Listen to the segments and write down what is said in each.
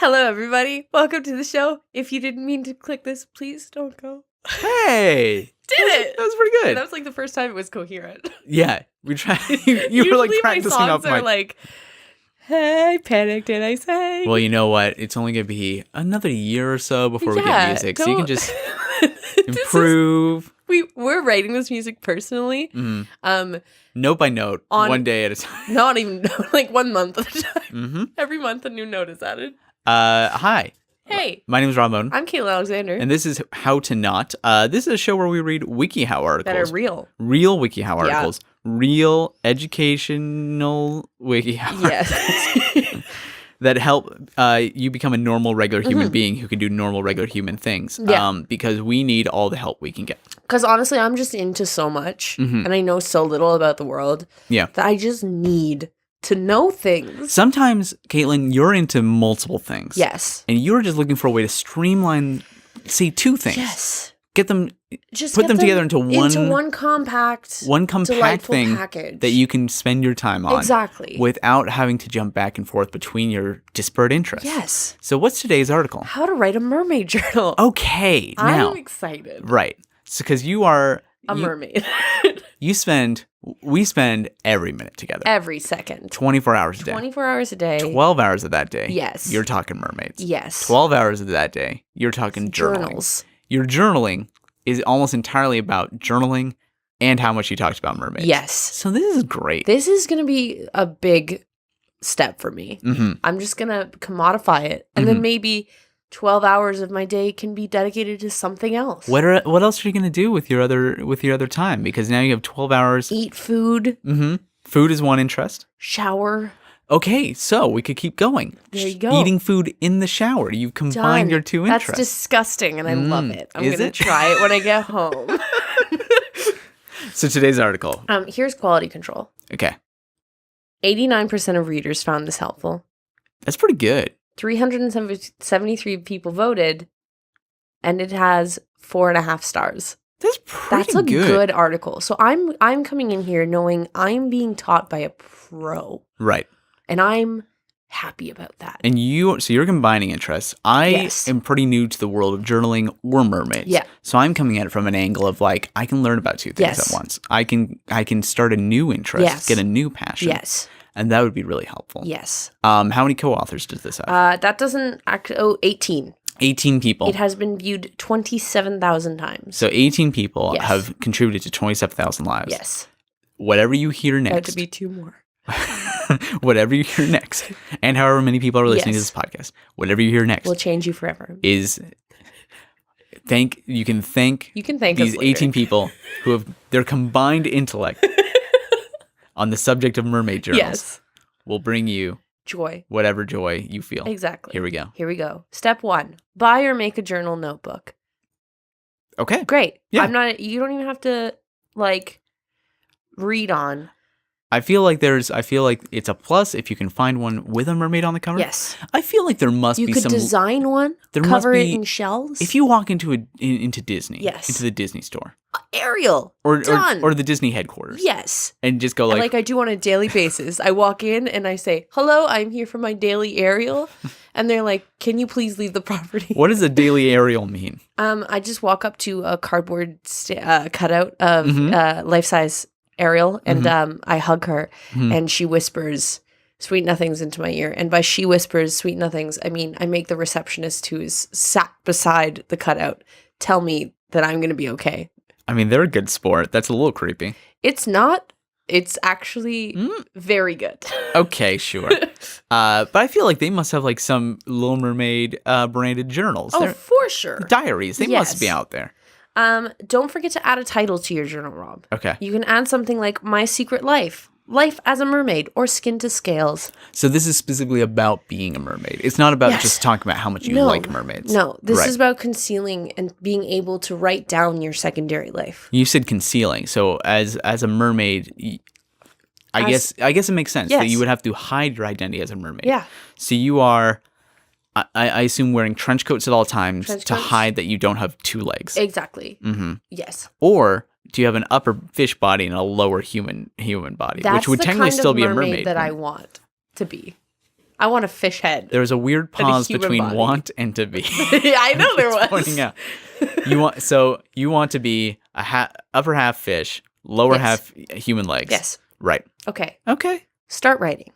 Hello, everybody. Welcome to the show. If you didn't mean to click this, please don't go. Hey! Did it? That was pretty good. That was like the first time it was coherent. Yeah, we tried. You were like practicing my off songs are like, hey, panic, did I say? Well, you know what? It's only going to be another year or so before we get music, so you can just improve. We're writing this music personally. Note by note, one day at a time. Not even like 1 month at a time. Every month a new note is added. Hi. Hey. My name is Rob Moden. I'm Kaitlyn Alexander. And this is How to Not. This is a show where we read WikiHow articles. That are real. Real WikiHow articles. Real educational WikiHow articles. That help you become a normal, regular human being who can do normal, regular human things. Yeah. Because we need all the help we can get. Because honestly, I'm just into so much. And I know so little about the world. Yeah. That I just need to know things. Sometimes, Kaitlyn, you're into multiple things. Yes. And you're just looking for a way to streamline, say, two things. Yes. Get them, just put them together into one compact thing package that you can spend your time on. Exactly. Without having to jump back and forth between your disparate interests. Yes. So what's today's article? How to write a mermaid journal. Okay. Now, I'm excited. Right. So, because you are a mermaid. We spend every minute together. Every second. 24 hours a day. 24 hours a day. 12 hours of that day. Yes. You're talking mermaids. Yes. 12 hours of that day. You're talking journals. Your journaling is almost entirely about journaling and how much you talked about mermaids. Yes. So this is great. This is going to be a big step for me. I'm just going to commodify it. And then maybe 12 hours of my day can be dedicated to something else. What else are you going to do with your other time? Because now you have 12 hours. Eat food. Food is one interest. Shower. Okay, so we could keep going. There you go. Eating food in the shower. You've combined your two interests. That's disgusting, and I love it. I'm going to it? try it when I get home. So today's article. Here's quality control. Okay. 89% of readers found this helpful. That's pretty good. 373 people voted, and it has 4.5 stars. That's pretty That's a good article. So I'm coming in here knowing I'm being taught by a pro. Right. And I'm happy about that. And you're combining interests. I am pretty new to the world of journaling or mermaids. Yeah. So I'm coming at it from an angle of like, I can learn about two things at once. I can start a new interest, get a new passion. Yes. And that would be really helpful. Yes. How many co-authors does this have? That doesn't 18. 18 people. It has been viewed 27,000 times. So 18 people have contributed to 27,000 lives. Yes. Whatever you hear next. That could be 2 more. Whatever you hear next, and however many people are listening to this podcast, whatever you hear next will change you forever. Is you can thank these 18 people who have their combined intellect on the subject of mermaid journals. Yes. Will bring you joy. Whatever joy you feel. Exactly. Here we go. Step 1. Buy or make a journal notebook. Okay. Great. Yeah. You don't even have to read on. I feel like it's a plus if you can find one with a mermaid on the cover. Yes. I feel like there must be some... You could design one, cover it in shells. If you walk into Disney, yes, into the Disney store. Ariel, or the Disney headquarters. Yes. And just go like I do on a daily basis. I walk in and I say, hello, I'm here for my daily Ariel. And they're like, can you please leave the property? What does a daily Ariel mean? I just walk up to a cardboard cutout of life-size Ariel, and I hug her, and she whispers sweet nothings into my ear. And by she whispers sweet nothings, I mean I make the receptionist who is sat beside the cutout tell me that I'm going to be okay. I mean, they're a good sport. That's a little creepy. It's not. It's actually very good. Okay, sure. But I feel like they must have like some Little Mermaid branded journals. Oh, for sure. Diaries. They must be out there. Don't forget to add a title to your journal, Rob. Okay. You can add something like My Secret Life, Life as a Mermaid, or Skin to Scales. So this is specifically about being a mermaid. It's not about just talking about how much you like mermaids. No, this is about concealing and being able to write down your secondary life. You said concealing. So as a mermaid, I guess it makes sense that you would have to hide your identity as a mermaid. Yeah. So you are... I assume wearing trench coats at all times to hide that you don't have 2 legs. Exactly. Yes. Or do you have an upper fish body and a lower human body, which would technically still be a mermaid? That I want to be. I want a fish head. There was a weird pause between body. Want and to be. Yeah, I know there was. Pointing out. You want to be upper half fish, lower half human legs. Yes. Right. Okay. Okay. Start writing.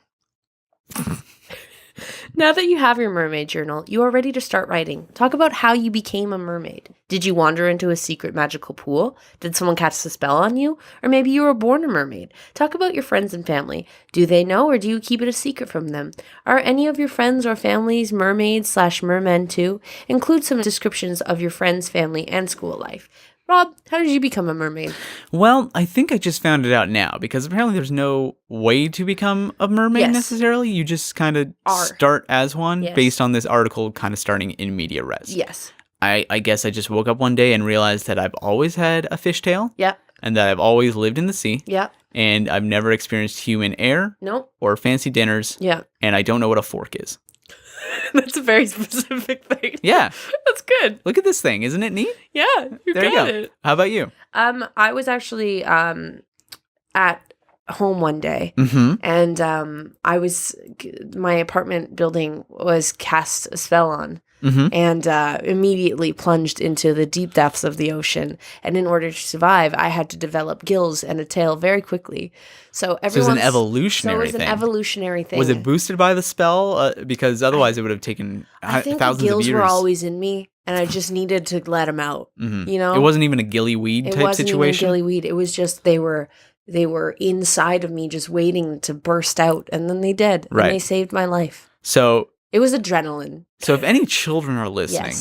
Now that you have your mermaid journal, you are ready to start writing. Talk about how you became a mermaid. Did you wander into a secret magical pool? Did someone cast a spell on you? Or maybe you were born a mermaid. Talk about your friends and family. Do they know, or do you keep it a secret from them? Are any of your friends or families mermaids/mermen too? Include some descriptions of your friends, family, and school life. Rob, how did you become a mermaid? Well, I think I just found it out now, because apparently there's no way to become a mermaid necessarily. You just kind of start as one based on this article kind of starting in media res. Yes. I guess I just woke up one day and realized that I've always had a fishtail. Yep. And that I've always lived in the sea. Yep. And I've never experienced human air. Nope. Or fancy dinners. Yeah. And I don't know what a fork is. That's a very specific thing. Yeah. That's good. Look at this thing. Isn't it neat? Yeah. You got it. How about you? I was actually at home one day, and my apartment building was cast a spell on. And immediately plunged into the deep depths of the ocean. And in order to survive, I had to develop gills and a tail very quickly. So it was an evolutionary thing. Was it boosted by the spell? Because otherwise it would have taken thousands of years. I think the gills were always in me, and I just needed to let them out. You know? It wasn't even a gilly weed type situation? It wasn't even a gilly weed. It was just they were inside of me just waiting to burst out, and then they did. Right. And they saved my life. So... It was adrenaline. So if any children are listening,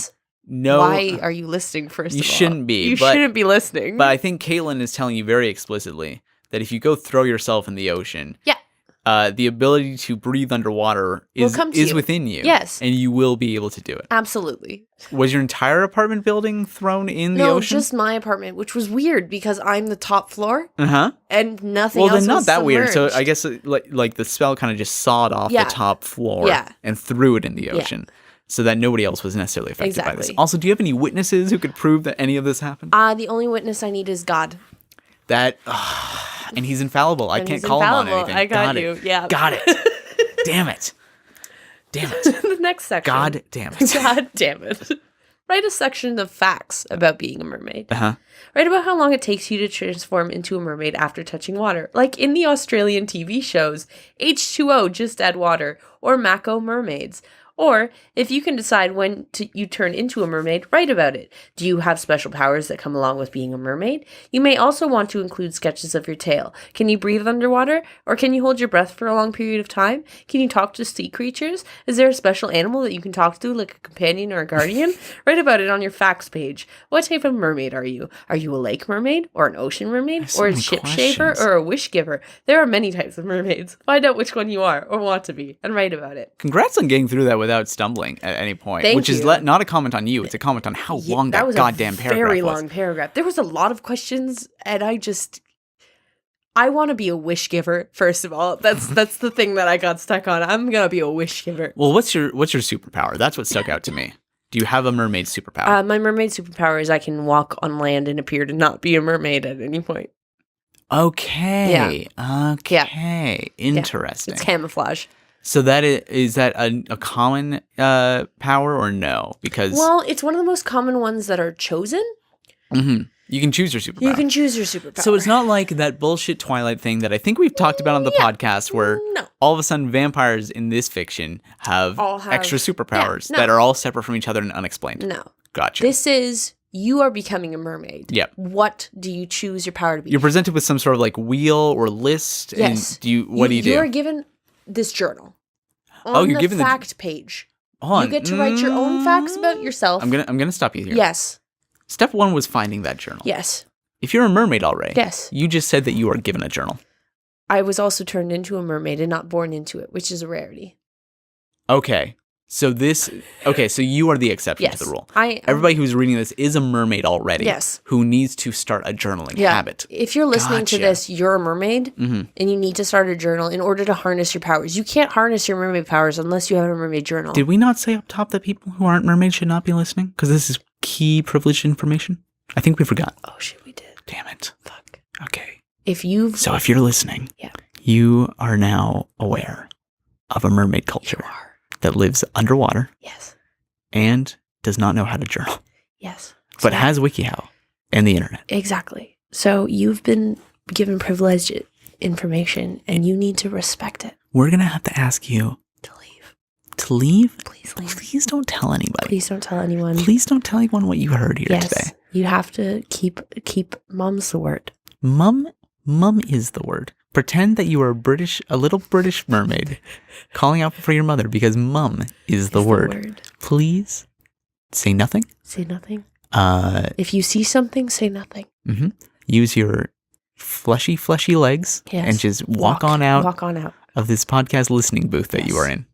no. Why are you listening, first of all? You shouldn't be. You shouldn't be listening. But I think Kaitlyn is telling you very explicitly that if you go throw yourself in the ocean, the ability to breathe underwater is within you. Yes. And you will be able to do it. Absolutely. Was your entire apartment building thrown in the ocean? No, just my apartment, which was weird because I'm the top floor. And nothing else was Well, then not that submerged. weird. So I guess like the spell kind of just sawed off the top floor and threw it in the ocean. So that nobody else was necessarily affected by this. Also, do you have any witnesses who could prove that any of this happened? The only witness I need is God. And he's infallible. I can't call him on anything. I got you. Yeah. Got it. Damn it. The next section. God damn it. God damn it. Write a section of facts about being a mermaid. Write about how long it takes you to transform into a mermaid after touching water. Like in the Australian TV shows, H2O, just add water, or Mako Mermaids. Or, if you can decide when you turn into a mermaid, write about it. Do you have special powers that come along with being a mermaid? You may also want to include sketches of your tail. Can you breathe underwater? Or can you hold your breath for a long period of time? Can you talk to sea creatures? Is there a special animal that you can talk to, like a companion or a guardian? Write about it on your facts page. What type of mermaid are you? Are you a lake mermaid? Or an ocean mermaid? Or a ship shaver? Or a wish giver? There are many types of mermaids. Find out which one you are or want to be, and write about it. Congrats on getting through that without stumbling at any point. Thank which you. is not a comment on you. It's a comment on how long that goddamn paragraph was. Very long paragraph. There was a lot of questions, and I want to be a wish giver, first of all. That's the thing that I got stuck on. I'm going to be a wish giver. Well, what's your superpower? That's what stuck out to me. Do you have a mermaid superpower? My mermaid superpower is I can walk on land and appear to not be a mermaid at any point. Okay. Yeah. Okay. Interesting. Yeah. It's camouflage. So is that a common power or no? Because it's one of the most common ones that are chosen. You can choose your superpower. So it's not like that bullshit Twilight thing that I think we've talked about on the podcast where all of a sudden vampires in this fiction have extra superpowers that are all separate from each other and unexplained. No. Gotcha. This is... You are becoming a mermaid. Yep. What do you choose your power to be? You're presented with some sort of like wheel or list. Yes. And what do you do? You are given this journal. You're given the fact page. You get to write your own facts about yourself. I'm gonna stop you here. Yes. Step 1 was finding that journal. Yes. If you're a mermaid already, yes. You just said that you are given a journal. I was also turned into a mermaid and not born into it, which is a rarity. Okay. So you are the exception to the rule. Everybody who's reading this is a mermaid already. Yes. Who needs to start a journaling habit. If you're listening to this, you're a mermaid, and you need to start a journal in order to harness your powers. You can't harness your mermaid powers unless you have a mermaid journal. Did we not say up top that people who aren't mermaids should not be listening? Because this is key privileged information? I think we forgot. Oh, shit, we did. Damn it. Fuck. Okay. If you're listening, you are now aware. of a mermaid culture that lives underwater. Yes. And does not know how to journal. Yes. But has WikiHow and the internet. Exactly. So you've been given privileged information and you need to respect it. We're going to have to ask you to leave. To leave? Please leave. Please don't tell anybody. Please don't tell anyone. Please don't tell anyone what you heard here today. You have to keep mum's the word. Mum is the word. Pretend that you are a little British mermaid calling out for your mother because mum is the word. Please say nothing. Say nothing. If you see something, say nothing. Mm-hmm. Use your fleshy legs and just walk on out of this podcast listening booth that you are in.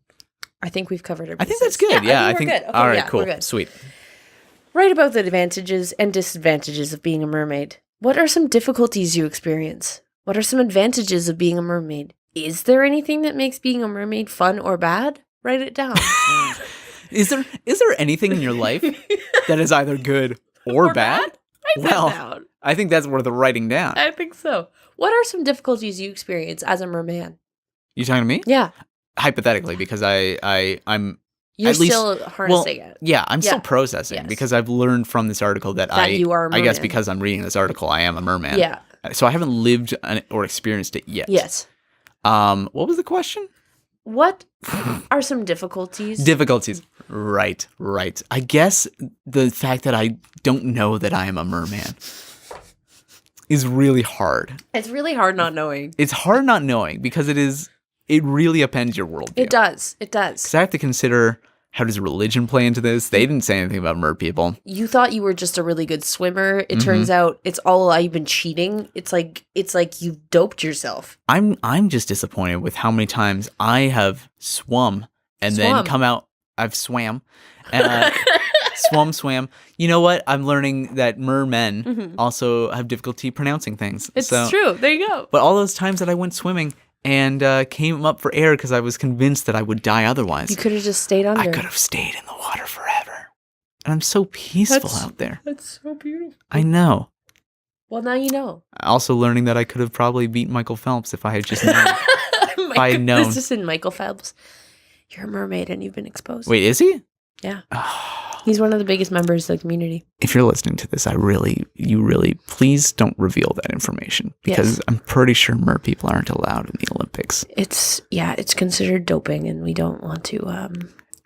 I think we've covered everything. I think that's good. Yeah, I think. Okay, all right, cool, sweet. Write about the advantages and disadvantages of being a mermaid. What are some difficulties you experience? What are some advantages of being a mermaid? Is there anything that makes being a mermaid fun or bad? Write it down. Is there anything in your life that is either good or bad? Write that down. I think that's worth writing down. I think so. What are some difficulties you experience as a merman? You talking to me? Yeah. Hypothetically, because I'm You're still harnessing it. Yeah, I'm still processing because I've learned from this article that you are a merman. I guess because I'm reading this article, I am a merman. Yeah. So I haven't lived or experienced it yet. Yes. What was the question? What are some difficulties? Difficulties. Right. I guess the fact that I don't know that I am a merman is really hard. It's really hard not knowing. It's hard not knowing because it really upends your worldview. It does. Because I have to consider, how does religion play into this? They didn't say anything about mer people. You thought you were just a really good swimmer. It turns out it's all a lie. You've been cheating. It's like you've doped yourself. I'm just disappointed with how many times I have swum and then come out. I've swam. Swam. You know what? I'm learning that mermen also have difficulty pronouncing things. It's true. There you go. But all those times that I went swimming and came up for air because I was convinced that I would die otherwise. You could have just stayed under. I could have stayed in the water forever. And I'm so peaceful out there. That's so beautiful. I know. Well, now you know. Also learning that I could have probably beaten Michael Phelps if I had just known. If I had known. This is Michael Phelps. You're a mermaid and you've been exposed. Wait, is he? Yeah. He's one of the biggest members of the community. If you're listening to this, you really, please don't reveal that information because I'm pretty sure mer people aren't allowed in the Olympics. It's considered doping and we don't want to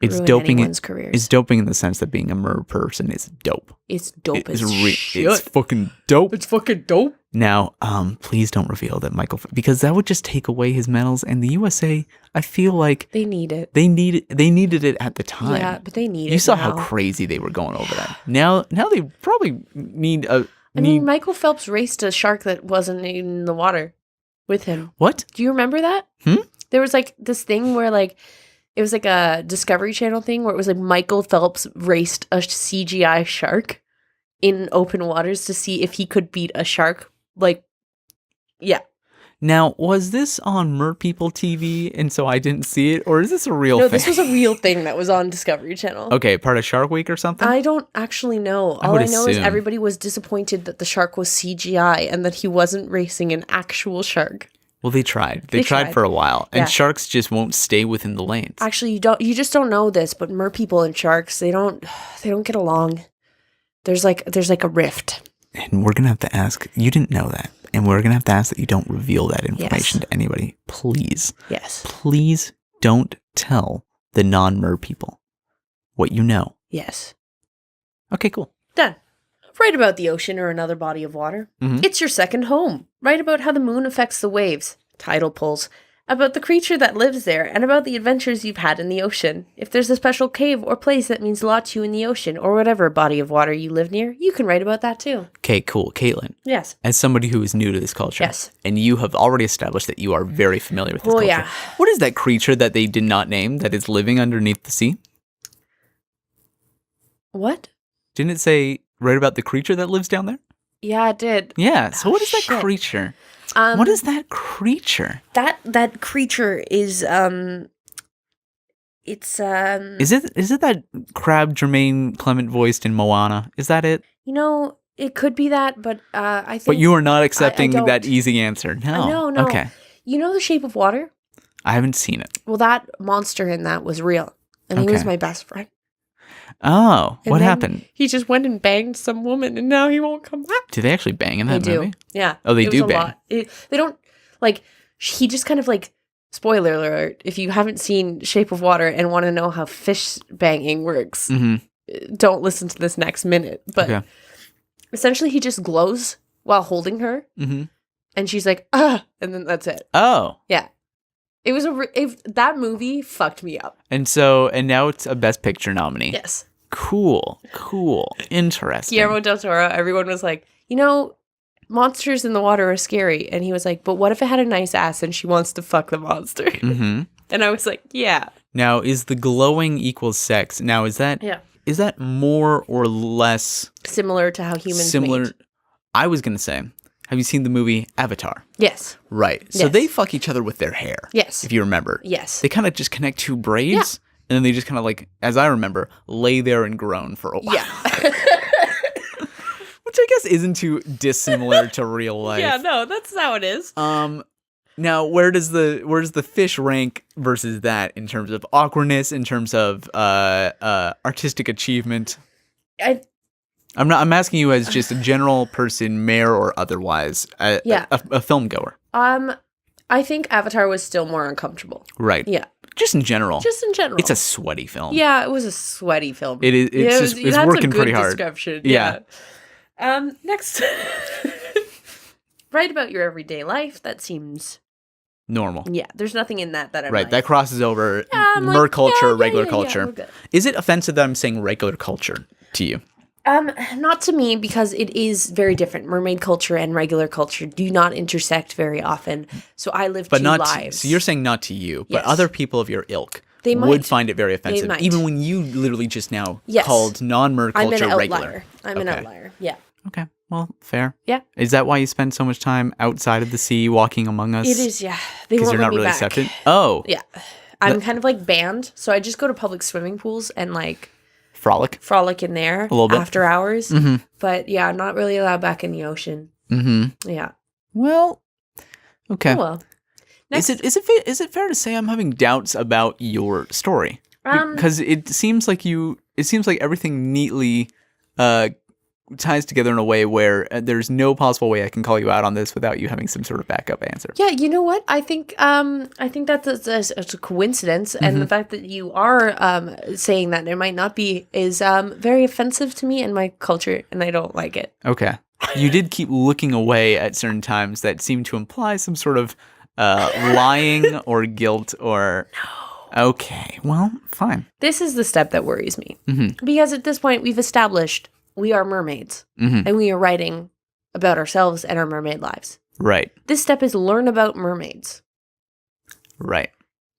it's ruin doping anyone's careers. It's doping in the sense that being a mer person is dope. It's dope as shit. It's fucking dope. It's fucking dope. Now, please don't reveal that because that would just take away his medals. And the USA, I feel like they need it. They needed it at the time. Yeah, but they need it. You saw how crazy they were going over that. Now they probably need a. I mean, Michael Phelps raced a shark that wasn't in the water with him. What? Do you remember that? There was like this thing where like it was like a Discovery Channel thing where it was like Michael Phelps raced a CGI shark in open waters to see if he could beat a shark. Like, yeah. Now, was this on Mer People TV and so I didn't see it? Or is this a real thing? No, this was a real thing that was on Discovery Channel. Okay, part of Shark Week or something? I don't actually know. All I know is everybody was disappointed that the shark was CGI and that he wasn't racing an actual shark. Well, they tried. They tried for a while. And sharks just won't stay within the lanes. Actually, you just don't know this, but mer people and sharks, they don't get along. There's like a rift. And we're going to have to ask, you didn't know that. And we're going to have to ask that you don't reveal that information to anybody. Please. Yes. Please don't tell the non-mer people what you know. Yes. Okay, cool. Done. Write about the ocean or another body of water. It's your second home. Write about how the moon affects the waves, tidal pulls, about the creature that lives there, and about the adventures you've had in the ocean. If there's a special cave or place that means a lot to you in the ocean, or whatever body of water you live near, you can write about that too. Okay, cool. Kaitlyn. Yes. As somebody who is new to this culture. Yes. And you have already established that you are very familiar with this culture. Yeah. What is that creature that they did not name that is living underneath the sea? What? Didn't it say write about the creature that lives down there? Yeah, it did. Yeah. So what is that creature? What is that creature? That creature is it's Is it that crab Jermaine Clement voiced in Moana? Is that it? You know, it could be that, but I think. But you are not accepting that easy answer. No. No. Okay. You know The Shape of Water? I haven't seen it. Well, that monster in that was real. And he was my best friend. Oh, and what happened? He just went and banged some woman, and now he won't come back. Do they actually bang in that movie? Yeah. Oh, they do bang. They don't, like, he just kind of, like, spoiler alert, if you haven't seen Shape of Water and want to know how fish banging works, don't listen to this next minute. But essentially, he just glows while holding her, and she's like, and then that's it. Oh. Yeah. It was that movie fucked me up. And now it's a Best Picture nominee. Yes. Cool. Interesting. Guillermo del Toro, everyone was like, monsters in the water are scary. And he was like, but what if it had a nice ass and she wants to fuck the monster? And I was like, yeah. Now, is the glowing equals sex? Now, is that more or less similar to how humans mate? I was going to say, have you seen the movie Avatar? Yes. Right. So they fuck each other with their hair. Yes. If you remember. Yes. They kind of just connect two braids. And then they just kind of like, as I remember, lay there and groan for a while. Yeah. Which I guess isn't too dissimilar to real life. Yeah, no, that's how it is. Now, where does the fish rank versus that in terms of awkwardness, in terms of artistic achievement? I'm asking you as just a general person, mayor or otherwise, a film goer. I think Avatar was still more uncomfortable. Right. Yeah. Just in general. It's a sweaty film. Yeah, it was a sweaty film. It is. It's working pretty hard. Description. Yeah. Next, write about your everyday life. That seems normal. Yeah, there's nothing in that I'm right. Like, that crosses over mer culture, regular culture. Is it offensive that I'm saying regular culture to you? Not to me, because it is very different. Mermaid culture and regular culture do not intersect very often. So I live two lives. So you're saying not to you, but other people of your ilk they would find it very offensive, even when you literally just now called non-mer culture regular. I'm an outlier. Yeah. Okay. Well, fair. Yeah. Is that why you spend so much time outside of the sea, walking among us? It is. Yeah. Because you're not really accepted. Oh. Yeah. I'm kind of like banned, so I just go to public swimming pools and like. Frolic in there a little bit after hours. But yeah, I'm not really allowed back in the ocean. Yeah. Well, okay. Oh, well. Is it fair to say I'm having doubts about your story? Because it seems like everything neatly ties together in a way where there's no possible way I can call you out on this without you having some sort of backup answer. Yeah, you know what? I think that's a coincidence, and the fact that you are saying that there might not be is very offensive to me and my culture, and I don't like it. Okay. You did keep looking away at certain times that seemed to imply some sort of lying or guilt or... No. Okay, well, fine. This is the step that worries me. Because at this point, we've established we are mermaids, and we are writing about ourselves and our mermaid lives. Right. This step is learn about mermaids. Right.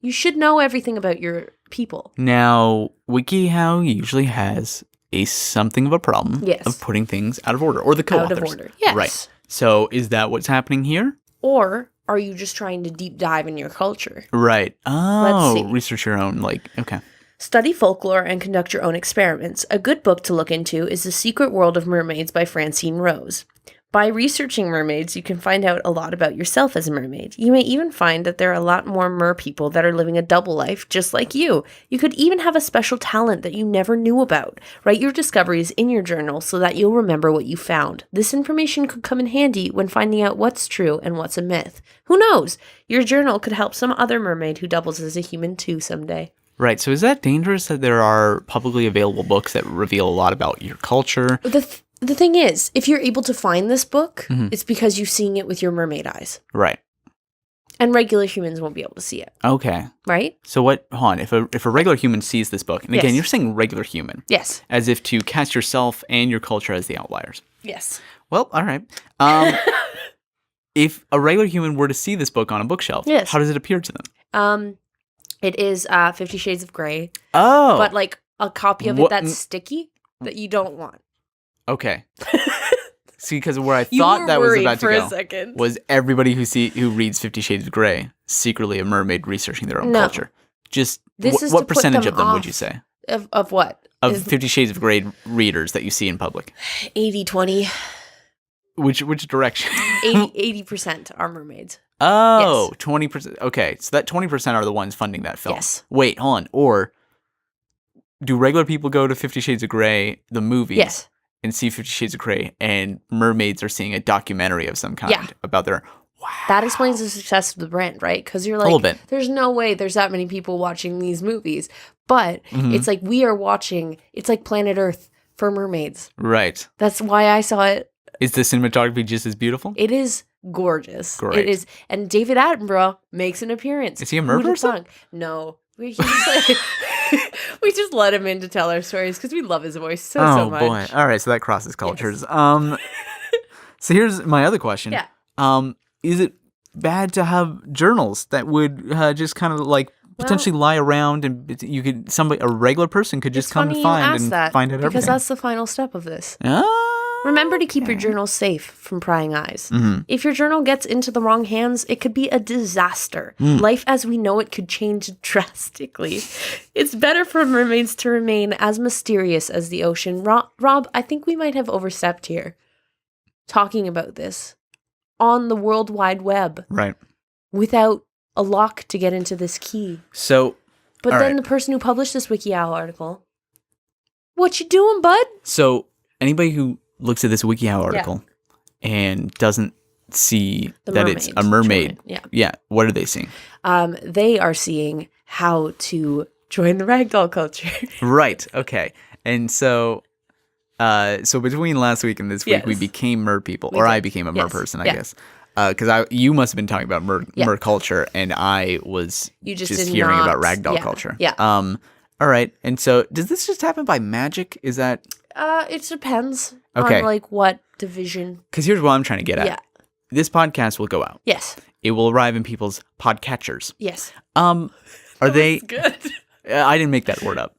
You should know everything about your people. Now, WikiHow usually has something of a problem of putting things out of order, or the co-authors. Out of order, yes. Right. So is that what's happening here? Or are you just trying to deep dive in your culture? Right. Oh, let's see. Research your own, okay. Study folklore and conduct your own experiments. A good book to look into is The Secret World of Mermaids by Francine Rose. By researching mermaids, you can find out a lot about yourself as a mermaid. You may even find that there are a lot more mer people that are living a double life just like you. You could even have a special talent that you never knew about. Write your discoveries in your journal so that you'll remember what you found. This information could come in handy when finding out what's true and what's a myth. Who knows? Your journal could help some other mermaid who doubles as a human too someday. Right. So is that dangerous that there are publicly available books that reveal a lot about your culture? The thing is, if you're able to find this book, it's because you're seeing it with your mermaid eyes. Right. And regular humans won't be able to see it. Okay. Right? So what, hold on, if a regular human sees this book, and again, you're saying regular human. Yes. As if to cast yourself and your culture as the outliers. Yes. Well, all right. If a regular human were to see this book on a bookshelf, how does it appear to them? It is 50 Shades of Grey. Oh. But like a copy of it that's sticky that you don't want. Okay. See, because where I thought that was about to go was everybody who reads 50 Shades of Grey secretly a mermaid researching their own culture. Just what percentage of them would you say? Of what? Of 50 Shades of Grey readers that you see in public? 80-20. Which direction? 80% are mermaids. Oh, yes. 20%. Okay, so that 20% are the ones funding that film. Yes. Wait, hold on. Or do regular people go to 50 Shades of Grey, the movies, yes, and see 50 Shades of Grey, and mermaids are seeing a documentary of some kind about their... Wow. That explains the success of the brand, right? Because you're like, there's no way there's that many people watching these movies. But it's like we are watching, it's like Planet Earth for mermaids. Right. That's why I saw it. Is the cinematography just as beautiful? It is gorgeous. Great. It is. And David Attenborough makes an appearance. Is he a mer person? No. We just let him in to tell our stories because we love his voice so much. Oh, boy. All right, so that crosses cultures. Yes. So here's my other question. Yeah. Is it bad to have journals that would just kind of like potentially lie around and a regular person could just come to find out everything? Because that's the final step of this. Oh, remember to keep your journal safe from prying eyes. If your journal gets into the wrong hands, it could be a disaster. Life as we know it could change drastically. It's better for mermaids to remain as mysterious as the ocean. Rob, I think we might have overstepped here talking about this on the World Wide Web. Right. Without a lock to get into this key. So, but then the person who published this WikiHow article, what you doing, bud? So, anybody who looks at this WikiHow article and doesn't see that it's a mermaid, what are they seeing? They are seeing how to join the ragdoll culture. Right. Okay. And so between last week and this week, we became mer people, I became a mer person, I guess. Because you must have been talking about mer culture, and I was just hearing about ragdoll culture. Yeah. All right. And so, does this just happen by magic? Is that? It depends on like what division. Because here's what I'm trying to get at. Yeah. This podcast will go out. Yes. It will arrive in people's podcatchers. Yes. Are they good? I didn't make that word up.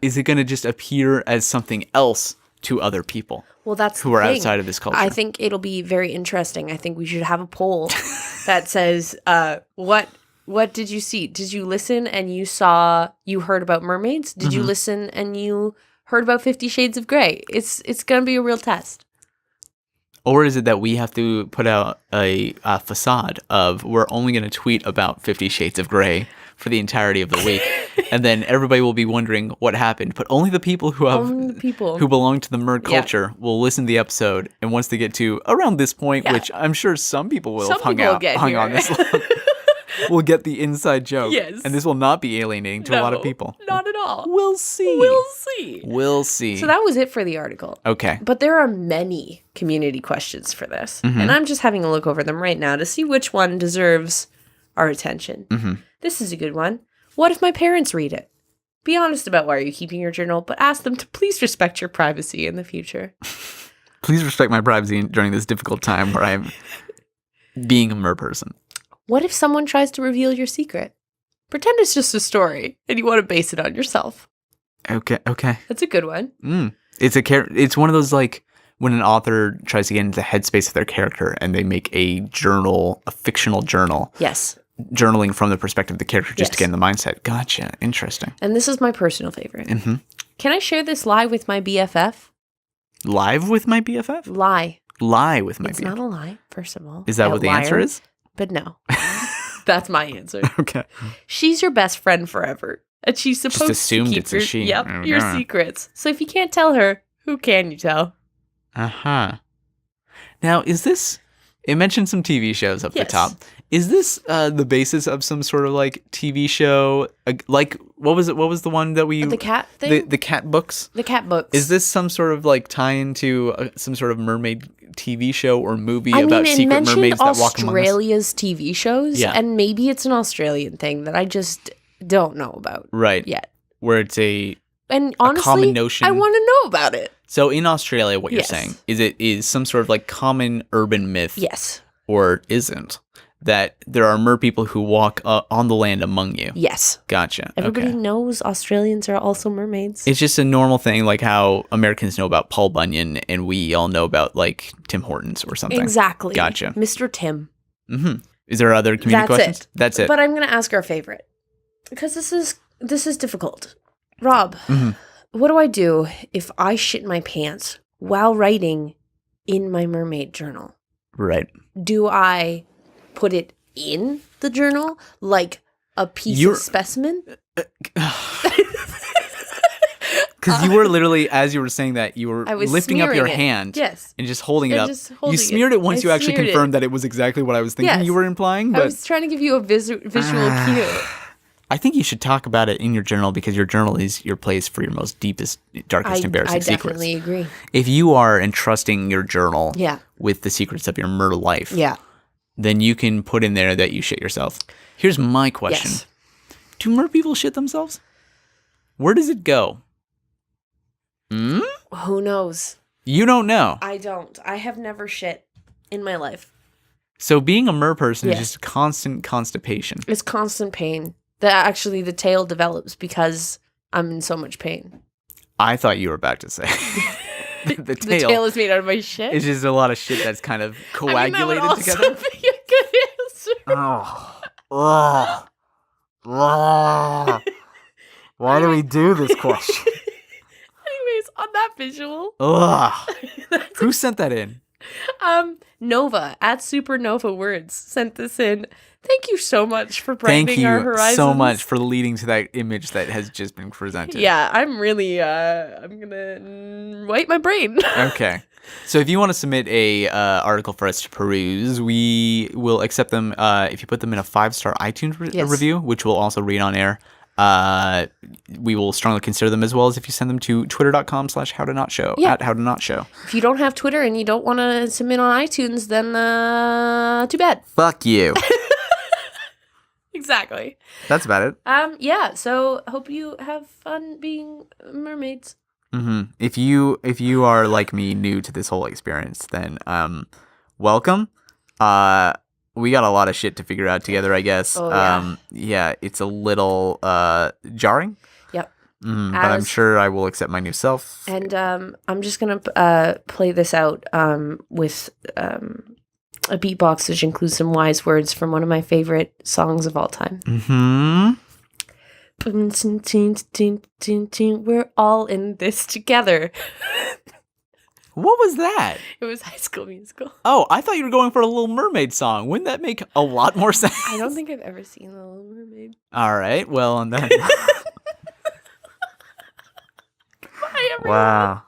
Is it going to just appear as something else to other people? Well, that's who are outside of this culture. I think it'll be very interesting. I think we should have a poll that says, what did you see? Did you listen and you heard about mermaids? Did you listen and you heard about 50 Shades of Grey? It's going to be a real test. Or is it that we have to put out a facade of we're only going to tweet about 50 Shades of Grey for the entirety of the week, and then everybody will be wondering what happened, but only the people who belong to the mer culture will listen to the episode, and once they get to around this point, which I'm sure some people will have hung on this long, will get the inside joke. Yes. And this will not be alienating to a lot of people. Not at all. We'll see. We'll see. So that was it for the article. Okay. But there are many community questions for this. And I'm just having a look over them right now to see which one deserves our attention. This is a good one. What if my parents read it? Be honest about why you're keeping your journal, but ask them to please respect your privacy in the future. Please respect my privacy during this difficult time where I'm being a mer person. What if someone tries to reveal your secret? Pretend it's just a story and you want to base it on yourself. Okay. That's a good one. It's one of those, like, when an author tries to get into the headspace of their character and they make a journal, a fictional journal. Yes. Journaling from the perspective of the character just to get in the mindset. Gotcha. Interesting. And this is my personal favorite. Can I share this lie with my BFF? Live with my BFF? Lie with my BFF. It's not a lie, first of all. Is that what the answer is? But no. That's my answer. Okay. She's your best friend forever. And she's supposed to keep it's a she. Yep, your secrets. So if you can't tell her, who can you tell? Now, is this... It mentioned some TV shows up the top. Is this the basis of some sort of like TV show? Like what was it? What was the one that we the cat thing? The cat books. The cat books. Is this some sort of like tie-in to some sort of mermaid TV show or movie about secret mermaids that walk among us? Australia's TV shows, and maybe it's an Australian thing that I just don't know about yet. Where it's a honestly, common notion. I want to know about it. So in Australia, what you're saying is some sort of like common urban myth. Yes. Or isn't, that there are mer people who walk on the land among you. Yes. Gotcha. Everybody knows Australians are also mermaids. It's just a normal thing, like how Americans know about Paul Bunyan and we all know about like Tim Hortons or something. Exactly. Gotcha. Mr. Tim. Is there other community questions? That's it. But I'm going to ask our favorite because this is difficult. Rob, what do I do if I shit my pants while writing in my mermaid journal. Right. Do I put it in the journal like a piece of specimen? Because you were literally, as you were saying that, you were lifting up your hand and just holding it up. You smeared it once you actually confirmed that it was exactly what I was thinking you were implying. But I was trying to give you a visual cue. I think you should talk about it in your journal because your journal is your place for your most deepest, darkest, embarrassing secrets. I definitely agree. If you are entrusting your journal with the secrets of your mer life, then you can put in there that you shit yourself. Here's my question. Yes. Do mer people shit themselves? Where does it go? Who knows? You don't know. I don't. I have never shit in my life. So being a mer person is just constant constipation. It's constant pain. Actually, the tail develops because I'm in so much pain. I thought you were about to say the tail is made out of my shit. It's just a lot of shit that's kind of coagulated together. Be a good answer. Why do we do this question? Anyways, on that visual. Who sent that in? Nova at Supernova Words sent this in. Thank you so much for brightening our horizons. Thank you so much for leading to that image that has just been presented. Yeah, I'm really, I'm gonna wipe my brain. Okay. So if you want to submit a article for us to peruse, we will accept them if you put them in a 5-star iTunes review, which we'll also read on air. We will strongly consider them, as well as if you send them to twitter.com/howtonotshow at howtonotshow. If you don't have Twitter and you don't want to submit on iTunes, then too bad. Fuck you. Exactly. That's about it. Yeah. So hope you have fun being mermaids. Mm-hmm. If you are like me, new to this whole experience, then welcome. We got a lot of shit to figure out together, I guess. Yeah, it's a little jarring. Yep. But I'm sure I will accept my new self. And I'm just going to play this out with a beatbox, which includes some wise words from one of my favorite songs of all time. Mm-hmm. We're all in this together. What was that? It was High School Musical. Oh, I thought you were going for a Little Mermaid song. Wouldn't that make a lot more sense? I don't think I've ever seen The Little Mermaid. All right. Well, on that. Bye, everyone. Wow.